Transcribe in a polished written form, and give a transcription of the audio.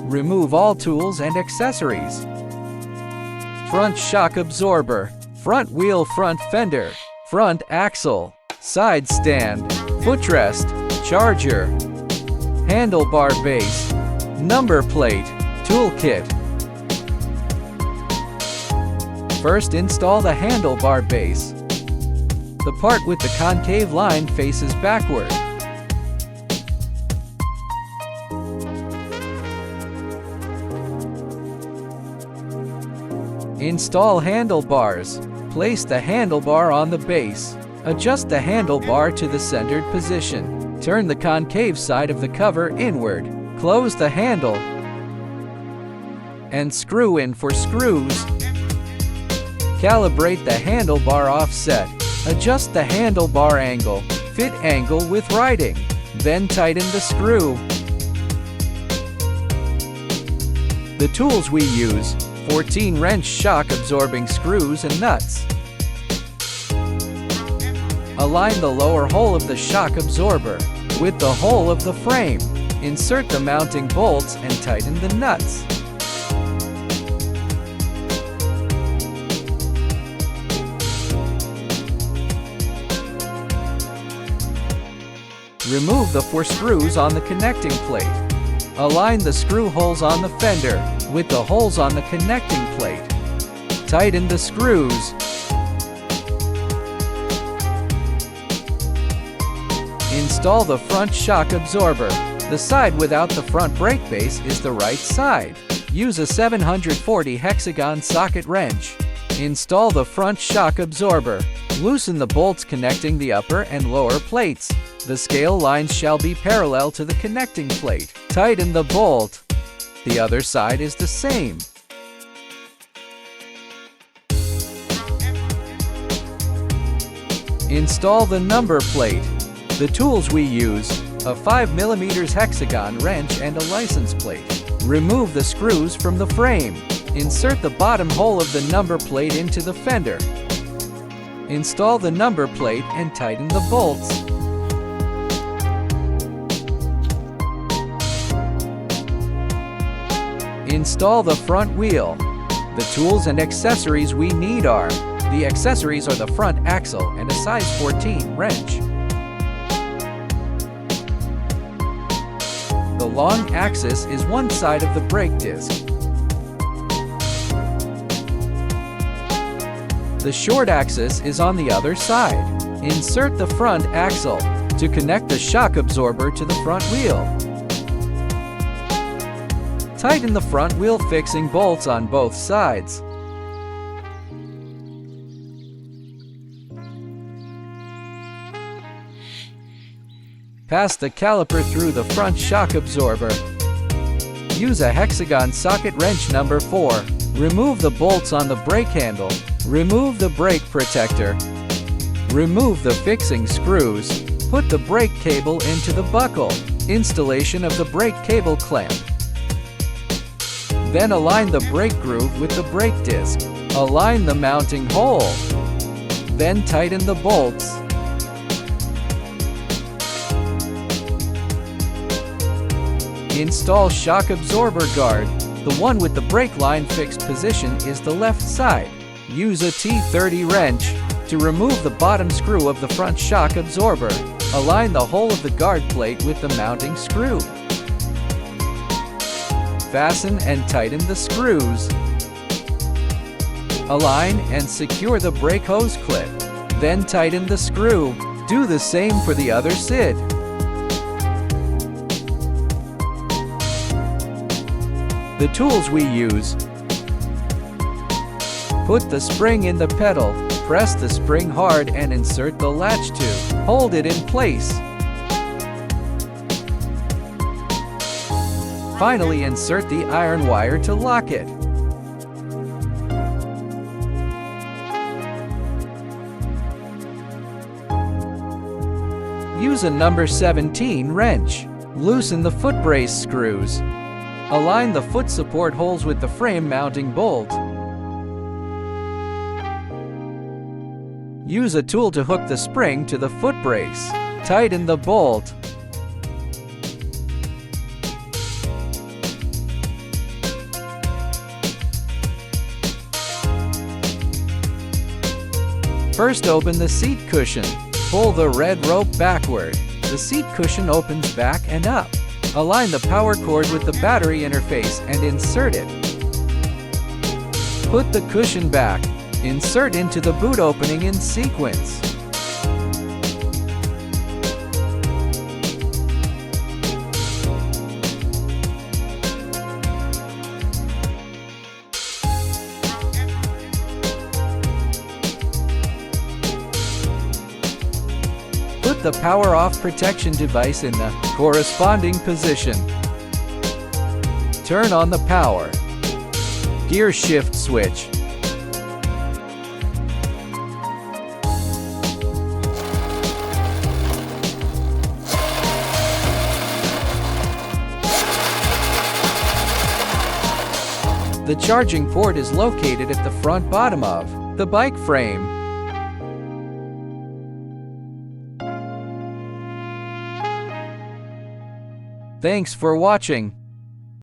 Remove all tools and accessories. Front shock absorber, front wheel, front fender, front axle, side stand, footrest, charger, handlebar base, number plate, toolkit. First, install the handlebar base. The part with the concave line faces backward. Install handlebars. Place the handlebar on the base. Adjust the handlebar to the centered position. Turn the concave side of the cover inward. Close the handle and screw in for screws. Calibrate the handlebar offset. Adjust the handlebar angle. Fit angle with writing. Then tighten the screw. The tools we use: 14 wrench shock absorbing screws and nuts. Align the lower hole of the shock absorber with the hole of the frame. Insert the mounting bolts and tighten the nuts. Remove the 4 screws on the connecting plate. Align the screw holes on the fender with the holes on the connecting plate. Tighten the screws. Install the front shock absorber. The side without the front brake base is the right side. Use a 740 hexagon socket wrench. Install the front shock absorber. Loosen the bolts connecting the upper and lower plates. The scale lines shall be parallel to the connecting plate. Tighten the bolt. The other side is the same. Install the number plate. The tools we use: a 5mm hexagon wrench and a license plate. Remove the screws from the frame. Insert the bottom hole of the number plate into the fender. Install the number plate and tighten the bolts. Install the front wheel. The tools and accessories we need are: the accessories are the front axle and a size 14 wrench. The long axis is one side of the brake disc. The short axis is on the other side. Insert the front axle to connect the shock absorber to the front wheel. Tighten the front wheel fixing bolts on both sides. Pass the caliper through the front shock absorber. Use a hexagon socket wrench number 4. Remove the bolts on the brake handle. Remove the brake protector. Remove the fixing screws. Put the brake cable into the buckle. Installation of the brake cable clamp. Then align the brake groove with the brake disc. Align the mounting hole. Then tighten the bolts. Install shock absorber guard. The one with the brake line fixed position is the left side. Use a T30 wrench to remove the bottom screw of the front shock absorber. Align the hole of the guard plate with the mounting screw. Fasten and tighten the screws. Align and secure the brake hose clip. Then tighten the screw. Do the same for the other side. The tools we use: put the spring in the pedal, press the spring hard and insert the latch tube. Hold it in place. Finally, insert the iron wire to lock it. Use a number 17 wrench. Loosen the foot brace screws. Align the foot support holes with the frame mounting bolt. Use a tool to hook the spring to the foot brace. Tighten the bolt. First, open the seat cushion. Pull the red rope backward. The seat cushion opens back and up. Align the power cord with the battery interface and insert it. Put the cushion back. Insert into the boot opening in sequence. Put the power off protection device in the corresponding position. Turn on the power. Gear shift switch. The charging port is located at the front bottom of the bike frame. Thanks for watching.